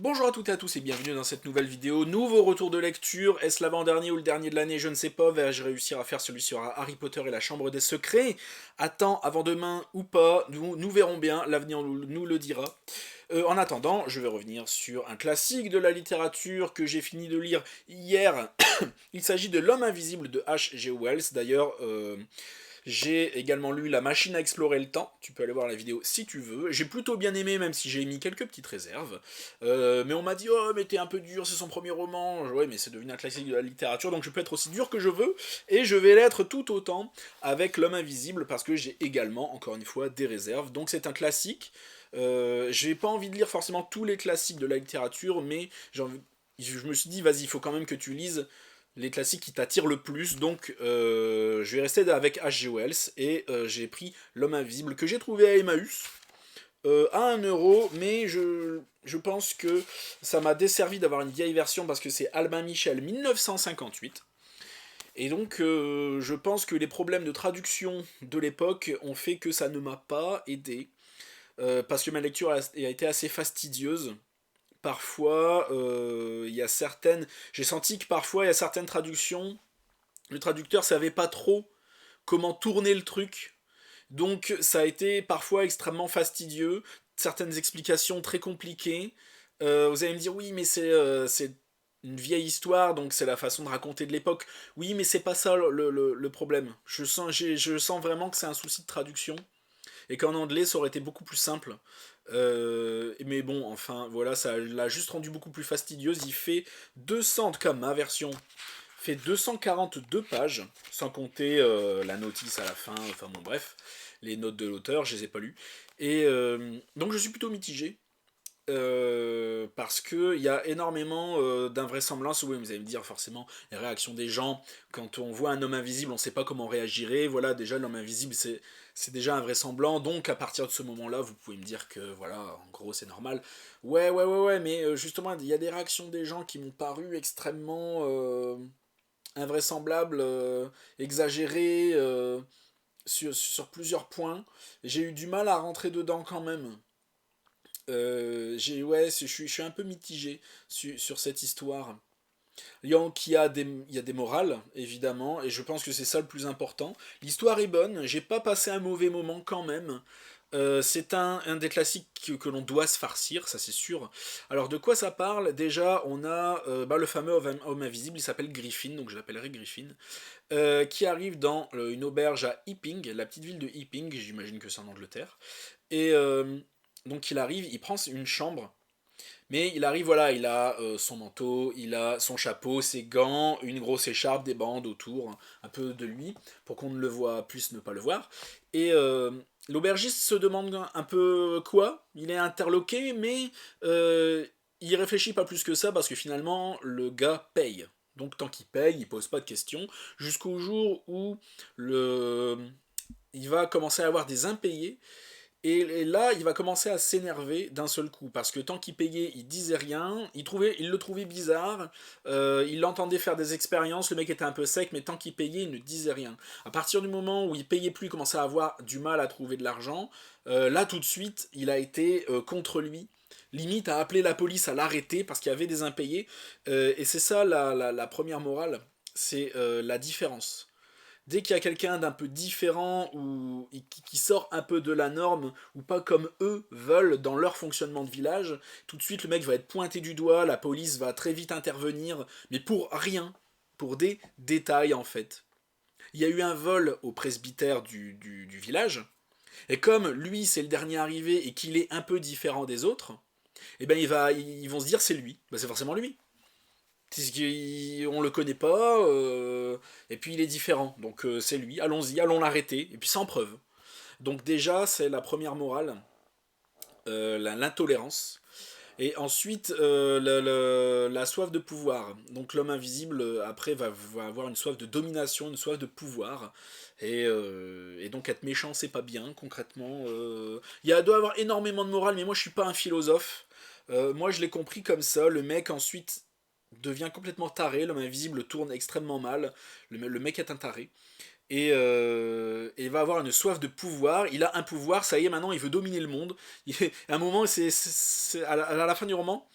Bonjour à toutes et à tous et bienvenue dans cette nouvelle vidéo. Nouveau retour de lecture. Est-ce l'avant-dernier ou le dernier de l'année? Je ne sais pas. Vais-je réussir à faire celui sur Harry Potter et la Chambre des Secrets? Attends, avant-demain ou pas, nous verrons bien. L'avenir nous le dira. En attendant, je vais revenir sur un classique de la littérature que j'ai fini de lire hier. Il s'agit de L'Homme Invisible de H.G. Wells. D'ailleurs, j'ai également lu La Machine à explorer le temps, tu peux aller voir la vidéo si tu veux. J'ai plutôt bien aimé, même si j'ai mis quelques petites réserves. Mais on m'a dit, oh, mais t'es un peu dur, c'est son premier roman. Ouais, mais c'est devenu un classique de la littérature, donc je peux être aussi dur que je veux. Et je vais l'être tout autant avec L'Homme Invisible, parce que j'ai également, encore une fois, des réserves. Donc c'est un classique. J'ai pas envie de lire forcément tous les classiques de la littérature, mais je me suis dit, vas-y, il faut quand même que tu lises les classiques qui t'attirent le plus. Donc je vais rester avec H.G. Wells et j'ai pris L'Homme Invisible que j'ai trouvé à Emmaüs à 1 euro, mais je pense que ça m'a desservi d'avoir une vieille version parce que c'est Albin Michel 1958. Et donc je pense que les problèmes de traduction de l'époque ont fait que ça ne m'a pas aidé. Parce que ma lecture a été assez fastidieuse. Parfois, il y a certaines. J'ai senti que parfois, il y a certaines traductions, le traducteur savait pas trop comment tourner le truc. Donc ça a été parfois extrêmement fastidieux, certaines explications très compliquées. Vous allez me dire oui mais c'est une vieille histoire, donc c'est la façon de raconter de l'époque. Oui mais c'est pas ça le problème. Je sens vraiment que c'est un souci de traduction et qu'en anglais ça aurait été beaucoup plus simple. Mais bon, enfin voilà, ça l'a juste rendu beaucoup plus fastidieuse. Il fait 200, comme ma version fait 242 pages, sans compter la notice à la fin, enfin bon bref, les notes de l'auteur, je les ai pas lues. Et donc je suis plutôt mitigé. Parce que il y a énormément d'invraisemblances. Oui, vous allez me dire forcément les réactions des gens quand on voit un homme invisible, on ne sait pas comment réagirait. Voilà, déjà l'homme invisible, c'est déjà invraisemblable. Donc à partir de ce moment-là, vous pouvez me dire que voilà, en gros c'est normal. Ouais, mais justement il y a des réactions des gens qui m'ont paru extrêmement invraisemblable, exagéré sur plusieurs points. J'ai eu du mal à rentrer dedans quand même. Je suis un peu mitigé sur cette histoire. Il y a des morales, évidemment, et je pense que c'est ça le plus important. L'histoire est bonne, j'ai pas passé un mauvais moment quand même. C'est un des classiques que l'on doit se farcir, ça c'est sûr. Alors de quoi ça parle? Déjà, on a le fameux homme invisible, il s'appelle Griffin, donc je l'appellerai Griffin, qui arrive dans une auberge à Epping, la petite ville de Epping, j'imagine que c'est en Angleterre. Et donc il arrive, il prend une chambre, mais il arrive, voilà, il a son manteau, il a son chapeau, ses gants, une grosse écharpe, des bandes autour, un peu de lui, pour qu'on ne le voit, puisse ne pas le voir. Et l'aubergiste se demande un peu quoi, il est interloqué, mais il réfléchit pas plus que ça, parce que finalement, le gars paye. Donc tant qu'il paye, il pose pas de questions, jusqu'au jour où le... il va commencer à avoir des impayés, et là, il va commencer à s'énerver d'un seul coup, parce que tant qu'il payait, il disait rien, il le trouvait bizarre, il l'entendait faire des expériences, le mec était un peu sec, mais tant qu'il payait, il ne disait rien. À partir du moment où il payait plus, il commençait à avoir du mal à trouver de l'argent, là tout de suite, il a été contre lui, limite à appeler la police à l'arrêter, parce qu'il y avait des impayés, et c'est ça la première morale, c'est la différence. Dès qu'il y a quelqu'un d'un peu différent ou qui sort un peu de la norme ou pas comme eux veulent dans leur fonctionnement de village, tout de suite le mec va être pointé du doigt, la police va très vite intervenir, mais pour rien, pour des détails en fait. Il y a eu un vol au presbytère du village, et comme lui c'est le dernier arrivé et qu'il est un peu différent des autres, eh ben ils vont se dire c'est lui, ben, c'est forcément lui. On le connaît pas, et puis il est différent, donc c'est lui, allons-y, allons l'arrêter, et puis sans preuve. Donc déjà, c'est la première morale, l'intolérance. Et ensuite, la soif de pouvoir. Donc l'homme invisible, après, va avoir une soif de domination, une soif de pouvoir. Et donc être méchant, c'est pas bien, concrètement. Doit y avoir énormément de morale, mais moi je suis pas un philosophe. Moi je l'ai compris comme ça, le mec ensuite devient complètement taré, l'homme invisible tourne extrêmement mal, le mec est un taré, et il va avoir une soif de pouvoir, il a un pouvoir, ça y est, maintenant il veut dominer le monde. À un moment, à la fin du roman,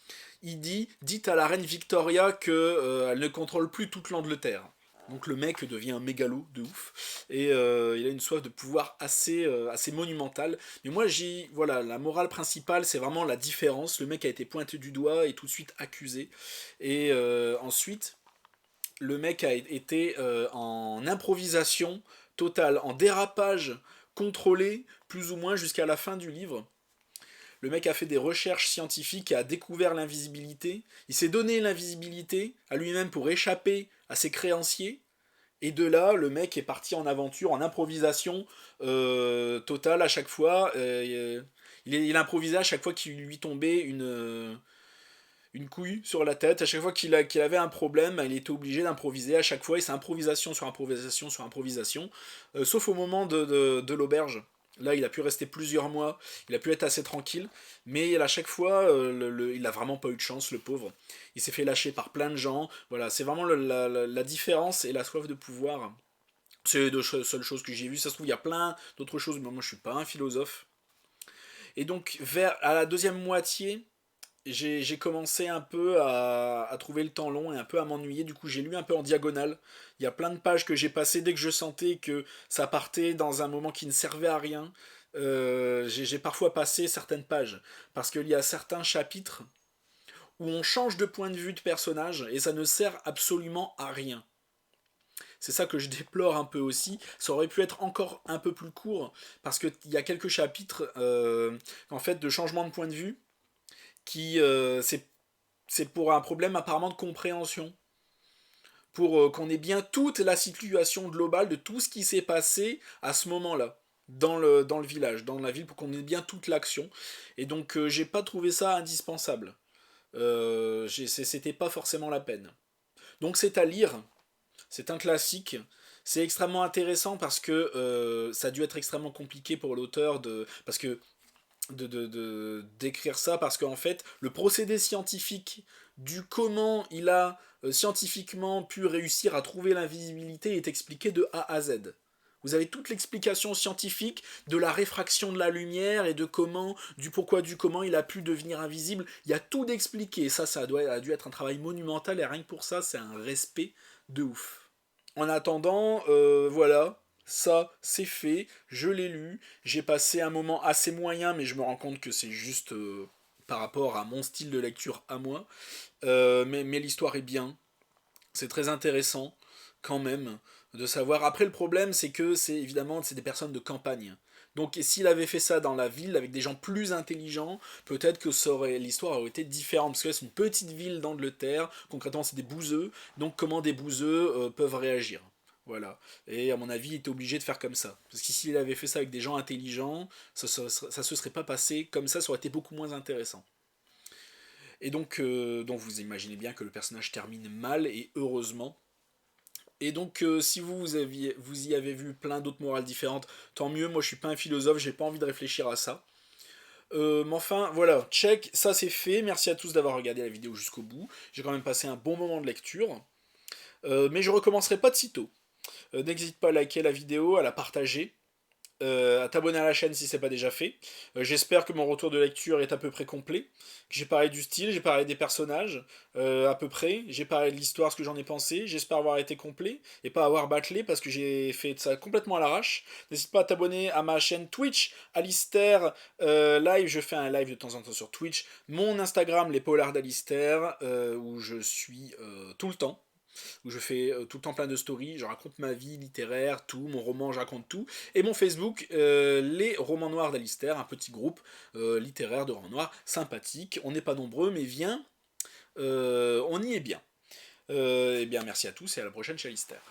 il dit, dites à la reine Victoria que elle ne contrôle plus toute l'Angleterre. Donc le mec devient un mégalo de ouf, et il a une soif de pouvoir assez monumentale. Mais moi, voilà, la morale principale, c'est vraiment la différence. Le mec a été pointé du doigt et tout de suite accusé. Et ensuite, le mec a été en improvisation totale, en dérapage contrôlé, plus ou moins jusqu'à la fin du livre. Le mec a fait des recherches scientifiques et a découvert l'invisibilité. Il s'est donné l'invisibilité à lui-même pour échapper à ses créanciers. Et de là, le mec est parti en aventure, en improvisation totale à chaque fois. Il improvisait à chaque fois qu'il lui tombait une couille sur la tête. À chaque fois qu'il avait un problème, il était obligé d'improviser à chaque fois. Et c'est improvisation sur improvisation sur improvisation. Sauf au moment de l'auberge. Là, il a pu rester plusieurs mois, il a pu être assez tranquille, mais à chaque fois, il a vraiment pas eu de chance, le pauvre. Il s'est fait lâcher par plein de gens. Voilà, c'est vraiment la différence et la soif de pouvoir. C'est les deux seules choses que j'ai vues. Ça se trouve, il y a plein d'autres choses, mais moi, je suis pas un philosophe. Et donc, à la deuxième moitié, j'ai commencé un peu à trouver le temps long et un peu à m'ennuyer. Du coup, j'ai lu un peu en diagonale. Il y a plein de pages que j'ai passées dès que je sentais que ça partait dans un moment qui ne servait à rien. J'ai parfois passé certaines pages parce qu'il y a certains chapitres où on change de point de vue de personnage et ça ne sert absolument à rien. C'est ça que je déplore un peu aussi. Ça aurait pu être encore un peu plus court parce qu'il y a quelques chapitres en fait de changement de point de vue qui c'est pour un problème apparemment de compréhension. Pour qu'on ait bien toute la situation globale de tout ce qui s'est passé à ce moment-là, dans le village, dans la ville, pour qu'on ait bien toute l'action. Et donc j'ai pas trouvé ça indispensable. C'était pas forcément la peine. Donc c'est à lire, c'est un classique. C'est extrêmement intéressant parce que ça a dû être extrêmement compliqué pour l'auteur parce que d'écrire ça parce qu'en fait le procédé scientifique du comment il a scientifiquement pu réussir à trouver l'invisibilité est expliqué de A à Z. Vous avez toute l'explication scientifique de la réfraction de la lumière et de comment, du pourquoi, du comment il a pu devenir invisible. Il y a tout d'expliqué. Ça a dû être un travail monumental et rien que pour ça, c'est un respect de ouf. En attendant, voilà, ça c'est fait, je l'ai lu, j'ai passé un moment assez moyen, mais je me rends compte que c'est juste par rapport à mon style de lecture à moi. Mais l'histoire est bien, c'est très intéressant quand même de savoir. Après le problème c'est que c'est des personnes de campagne. Donc s'il avait fait ça dans la ville avec des gens plus intelligents, peut-être que l'histoire aurait été différente. Parce que là c'est une petite ville d'Angleterre, concrètement c'est des bouseux, donc comment des bouseux peuvent réagir. Voilà. Et à mon avis, il était obligé de faire comme ça. Parce que s'il avait fait ça avec des gens intelligents, ça se serait pas passé comme ça aurait été beaucoup moins intéressant. Et donc vous imaginez bien que le personnage termine mal, et heureusement. Et donc, si vous y avez vu plein d'autres morales différentes, tant mieux. Moi, je suis pas un philosophe, j'ai pas envie de réfléchir à ça. Mais enfin, voilà, check, ça c'est fait. Merci à tous d'avoir regardé la vidéo jusqu'au bout. J'ai quand même passé un bon moment de lecture. Mais je recommencerai pas de sitôt. N'hésite pas à liker la vidéo, à la partager, à t'abonner à la chaîne si c'est pas déjà fait. J'espère que mon retour de lecture est à peu près complet. J'ai parlé du style, j'ai parlé des personnages, à peu près. J'ai parlé de l'histoire, ce que j'en ai pensé. J'espère avoir été complet et pas avoir bâclé parce que j'ai fait ça complètement à l'arrache. N'hésite pas à t'abonner à ma chaîne Twitch, Alistair Live. Je fais un live de temps en temps sur Twitch. Mon Instagram, les Polars d'Alistair, où je suis tout le temps, où je fais tout le temps plein de stories, je raconte ma vie littéraire, tout, mon roman, je raconte tout, et mon Facebook, les romans noirs d'Alistair, un petit groupe littéraire de romans noirs sympathique. On n'est pas nombreux, mais viens, on y est bien. Eh bien, merci à tous et à la prochaine chez Alistair.